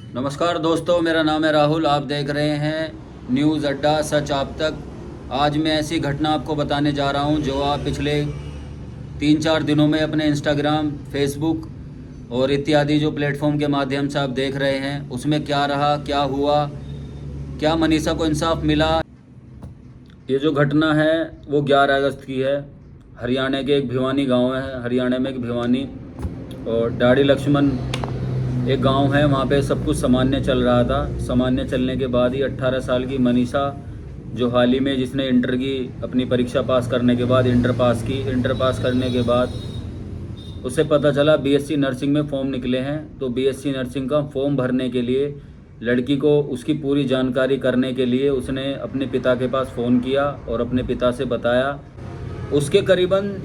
नमस्कार दोस्तों, मेरा नाम है राहुल। आप देख रहे हैं न्यूज़ अड्डा सच आप तक। आज मैं ऐसी घटना आपको बताने जा रहा हूं जो आप पिछले 3-4 दिनों में अपने इंस्टाग्राम, फेसबुक और इत्यादि जो प्लेटफॉर्म के माध्यम से आप देख रहे हैं, उसमें क्या रहा, क्या हुआ, क्या मनीषा को इंसाफ मिला। ये जो घटना है वो 11 अगस्त की है। हरियाणा के एक भिवानी गाँव है, हरियाणा में एक भिवानी और डाड़ी लक्ष्मण एक गांव है। वहाँ पे सब कुछ सामान्य चल रहा था। सामान्य चलने के बाद ही 18 साल की मनीषा, जो हाल ही में जिसने इंटर की अपनी परीक्षा पास करने के बाद इंटर पास की, इंटर पास करने के बाद उसे पता चला बीएससी नर्सिंग में फॉर्म निकले हैं। तो बीएससी नर्सिंग का फॉर्म भरने के लिए लड़की को उसकी पूरी जानकारी करने के लिए उसने अपने पिता के पास फ़ोन किया और अपने पिता से बताया। उसके करीबन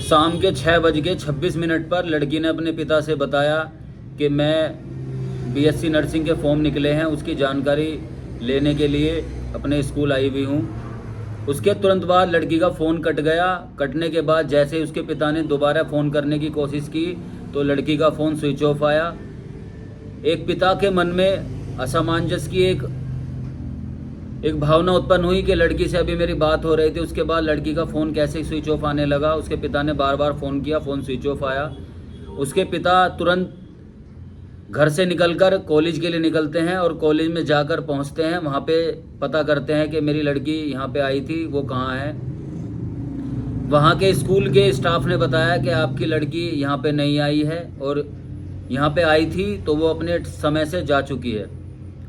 शाम के 6:26 पर लड़की ने अपने पिता से बताया कि मैं बीएससी नर्सिंग के फॉर्म निकले हैं, उसकी जानकारी लेने के लिए अपने स्कूल आई हुई हूँ। उसके तुरंत बाद लड़की का फ़ोन कट गया। कटने के बाद जैसे ही उसके पिता ने दोबारा फ़ोन करने की कोशिश की तो लड़की का फ़ोन स्विच ऑफ आया। एक पिता के मन में असमंजस की एक भावना उत्पन्न हुई कि लड़की से अभी मेरी बात हो रही थी, उसके बाद लड़की का फ़ोन कैसे स्विच ऑफ आने लगा। उसके पिता ने बार बार फ़ोन किया, फ़ोन स्विच ऑफ आया। उसके पिता तुरंत घर से निकलकर कॉलेज के लिए निकलते हैं और कॉलेज में जाकर पहुंचते हैं। वहाँ पे पता करते हैं कि मेरी लड़की यहाँ पे आई थी, वो कहाँ है। वहाँ के स्कूल के स्टाफ ने बताया कि आपकी लड़की यहाँ पे नहीं आई है और यहाँ पे आई थी तो वो अपने समय से जा चुकी है।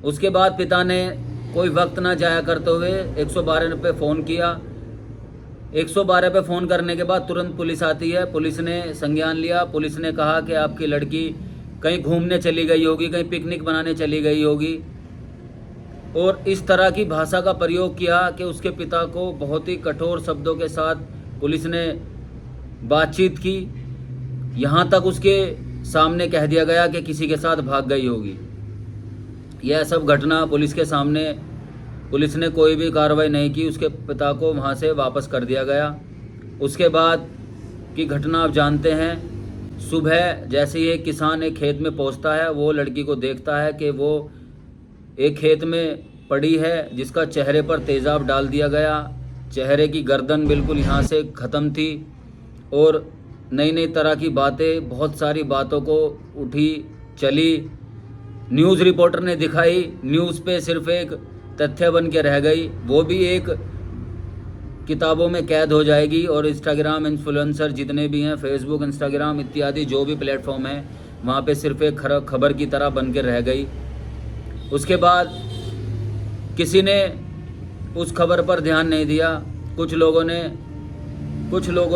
उसके बाद पिता ने कोई वक्त ना जाया करते हुए 112 पे फ़ोन किया। 112 पे फ़ोन करने के बाद तुरंत पुलिस आती है। पुलिस ने संज्ञान लिया। पुलिस ने कहा कि आपकी लड़की कहीं घूमने चली गई होगी, कहीं पिकनिक बनाने चली गई होगी, और इस तरह की भाषा का प्रयोग किया कि उसके पिता को बहुत ही कठोर शब्दों के साथ पुलिस ने बातचीत की। यहाँ तक उसके सामने कह दिया गया कि किसी के साथ भाग गई होगी। यह सब घटना पुलिस के सामने, पुलिस ने कोई भी कार्रवाई नहीं की। उसके पिता को वहाँ से वापस कर दिया गया। उसके बाद की घटना आप जानते हैं। सुबह जैसे ही एक किसान एक खेत में पहुंचता है, वो लड़की को देखता है कि वो एक खेत में पड़ी है जिसका चेहरे पर तेज़ाब डाल दिया गया। चेहरे की गर्दन बिल्कुल यहाँ से ख़त्म थी और नई नई तरह की बातें, बहुत सारी बातों को उठी चली। न्यूज़ रिपोर्टर ने दिखाई, न्यूज़ पे सिर्फ एक तथ्य बन के रह गई, वो भी एक किताबों में कैद हो जाएगी। और इंस्टाग्राम इन्फ्लुएंसर जितने भी हैं, फेसबुक, इंस्टाग्राम इत्यादि जो भी प्लेटफॉर्म है, वहाँ पे सिर्फ एक खबर की तरह बन के रह गई। उसके बाद किसी ने उस खबर पर ध्यान नहीं दिया। कुछ लोगों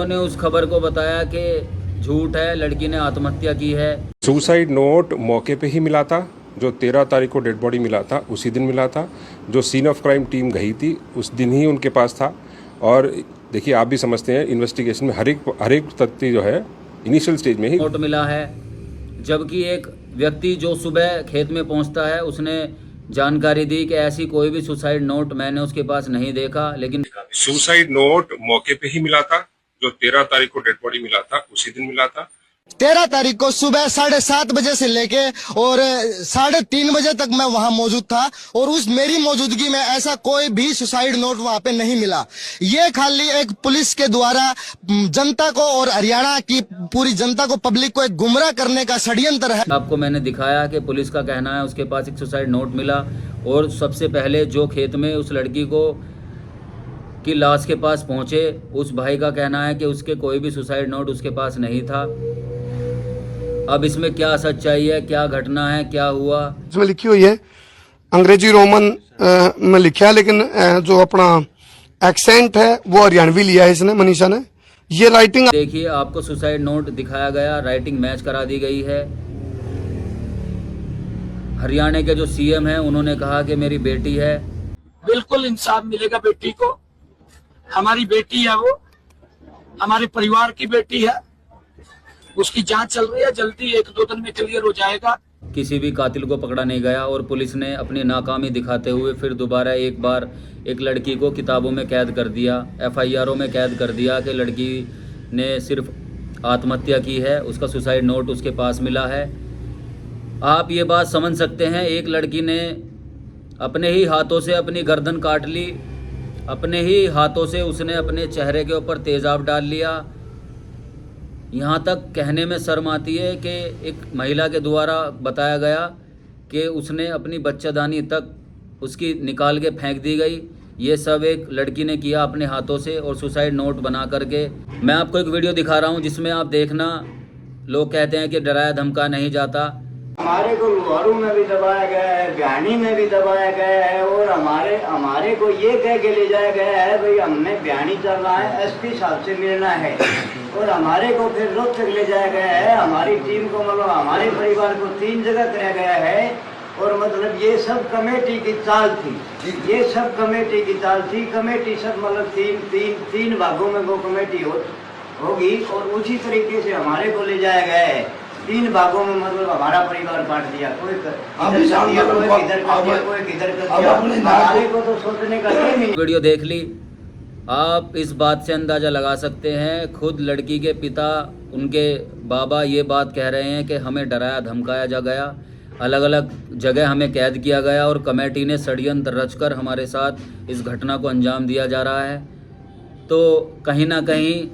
ने उस खबर को बताया कि झूठ है, लड़की ने आत्महत्या की है। सुसाइड नोट मौके पे ही मिला था। जो 13 तारीख को डेड बॉडी मिला था उसी दिन मिला था। जो सीन ऑफ क्राइम टीम गई थी उस दिन ही उनके पास था। और देखिए, आप भी समझते हैं इन्वेस्टिगेशन में हर एक तथ्य जो है इनिशियल स्टेज में ही नोट मिला है। जबकि एक व्यक्ति जो सुबह खेत में पहुंचता है, उसने जानकारी दी कि ऐसी कोई भी सुसाइड नोट मैंने उसके पास नहीं देखा। लेकिन सुसाइड नोट मौके पे ही मिला था। जो 13 तारीख को डेड बॉडी मिला था उसी दिन मिला था। 13 तारीख को सुबह 7:30 बजे से लेके और 3:30 बजे तक मैं वहां मौजूद था और उस मेरी मौजूदगी में ऐसा कोई भी सुसाइड नोट वहां पे नहीं मिला। ये खाली एक पुलिस के द्वारा जनता को और हरियाणा की पूरी जनता को, पब्लिक को एक गुमराह करने का षड्यंत्र है। आपको मैंने दिखाया कि पुलिस का कहना है उसके पास एक सुसाइड नोट मिला। और सबसे पहले जो खेत में उस लड़की को की लाश के पास पहुंचे, उस भाई का कहना है कि उसके कोई भी सुसाइड नोट उसके पास नहीं था। अब इसमें क्या सच्चाई है, क्या घटना है, क्या हुआ, इसमें लिखी हुई है अंग्रेजी रोमन में लिखा है, लेकिन जो अपना एक्सेंट है वो हरियाणवी लिया है इसने, मनीषा ने। ये राइटिंग देखिए, आपको सुसाइड नोट दिखाया गया, राइटिंग मैच करा दी गई है। हरियाणा के जो सीएम हैं उन्होंने कहा कि मेरी बेटी है। बिल्कुल इंसाफ मिलेगा बेटी को। हमारी बेटी है, वो हमारे परिवार की बेटी है। उसकी जांच चल रही है, जल्दी 1-2 दिन में क्लियर हो जाएगा। किसी भी कातिल को पकड़ा नहीं गया और पुलिस ने अपनी नाकामी दिखाते हुए फिर दोबारा एक बार एक लड़की को किताबों में कैद कर दिया, एफआईआरों में कैद कर दिया कि लड़की ने सिर्फ आत्महत्या की है, उसका सुसाइड नोट उसके पास मिला है। आप ये बात समझ सकते हैं, एक लड़की ने अपने ही हाथों से अपनी गर्दन काट ली, अपने ही हाथों से उसने अपने चेहरे के ऊपर तेज़ाब डाल लिया। यहाँ तक कहने में शर्म आती है कि एक महिला के द्वारा बताया गया कि उसने अपनी बच्चादानी तक उसकी निकाल के फेंक दी गई। ये सब एक लड़की ने किया अपने हाथों से और सुसाइड नोट बना करके। मैं आपको एक वीडियो दिखा रहा हूँ जिसमें आप देखना, लोग कहते हैं कि डराया धमका नहीं जाता। हमारे को लुहारू में भी दबाया गया है, बयानी में भी दबाया गया है और हमारे को ये कह के ले जाया गया है भाई हमने बयानी चलना है, एसपी साहब से मिलना है और हमारे को फिर रोहतक ले जाया गया है। हमारी टीम को मतलब हमारे परिवार को 3 जगह कराया गया है और मतलब ये सब कमेटी की चाल थी, ये सब कमेटी की चाल थी। कमेटी सब मतलब तीन भागों में वो कमेटी होगी और उसी तरीके से हमारे को ले जाया गया है। 3 भागों में मतलब हमारा परिवार बांट दिया, कोई इधर कर दिया, कोई किधर कर दिया। हमारे को तो सोचने का टाइम ही नहीं। वीडियो देख ली, आप इस बात से अंदाज़ा लगा सकते हैं। खुद लड़की के पिता, उनके बाबा ये बात कह रहे हैं कि हमें डराया धमकाया जा गया, अलग अलग जगह हमें कैद किया गया और कमेटी ने षड्यंत्र रचकर हमारे साथ इस घटना को अंजाम दिया जा रहा है। तो कहीं ना कहीं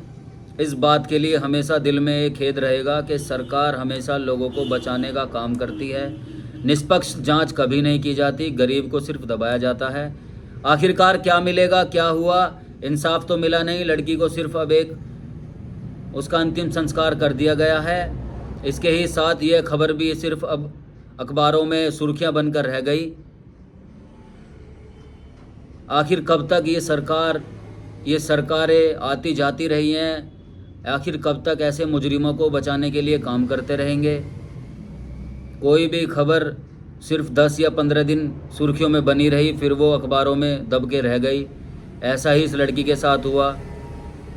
इस बात के लिए हमेशा दिल में एक खेद रहेगा कि सरकार हमेशा लोगों को बचाने का काम करती है, निष्पक्ष जांच कभी नहीं की जाती, गरीब को सिर्फ दबाया जाता है। आखिरकार क्या मिलेगा, क्या हुआ, इंसाफ तो मिला नहीं। लड़की को सिर्फ अब एक उसका अंतिम संस्कार कर दिया गया है। इसके ही साथ ये खबर भी सिर्फ अब अखबारों में सुर्खियां बनकर रह गई। आखिर कब तक ये सरकारें आती जाती रही हैं, आखिर कब तक ऐसे मुजरिमों को बचाने के लिए काम करते रहेंगे। कोई भी खबर सिर्फ 10 या 15 दिन सुर्खियों में बनी रही, फिर वो अखबारों में दब के रह गई। ऐसा ही इस लड़की के साथ हुआ।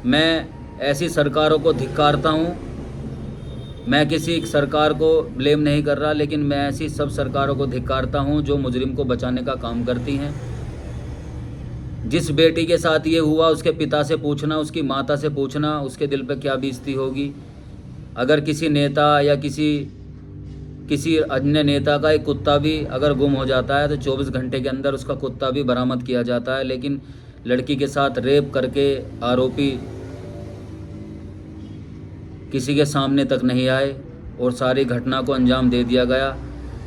मैं ऐसी सरकारों को धिक्कारता हूँ। मैं किसी सरकार को ब्लेम नहीं कर रहा, लेकिन मैं ऐसी सब सरकारों को धिक्कारता हूँ जो मुजरिम को बचाने का काम करती हैं। जिस बेटी के साथ ये हुआ उसके पिता से पूछना, उसकी माता से पूछना, उसके दिल पे क्या बीतती होगी। अगर किसी नेता या किसी अन्य नेता का एक कुत्ता भी अगर गुम हो जाता है तो 24 घंटे के अंदर उसका कुत्ता भी बरामद किया जाता है, लेकिन लड़की के साथ रेप करके आरोपी किसी के सामने तक नहीं आए और सारी घटना को अंजाम दे दिया गया।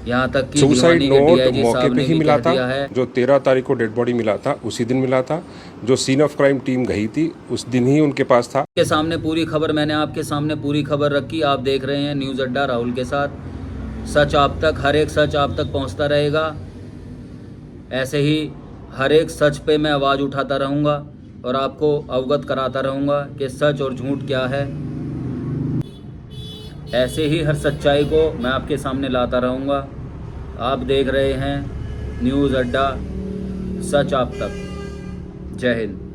यहाँ तक कि सुसाइड भिवानी के नोट DIG मौके साहब पे ने ही भी मिला कह था, दिया है। जो 13 तारीख को डेड बॉडी मिला था उसी दिन मिला था। जो सीन ऑफ क्राइम टीम गई थी उस दिन ही उनके पास था। के सामने पूरी खबर, मैंने आपके सामने पूरी खबर रखी। आप देख रहे हैं न्यूज़ अड्डा राहुल के साथ। सच आप तक, हर एक सच आप तक पहुंचता रहेगा। ऐसे ही हर एक सच पे मैं आवाज़ उठाता रहूँगा और आपको अवगत कराता रहूँगा कि सच और झूठ क्या है। ऐसे ही हर सच्चाई को मैं आपके सामने लाता रहूँगा। आप देख रहे हैं न्यूज़ अड्डा, सच आप तक। जय हिंद।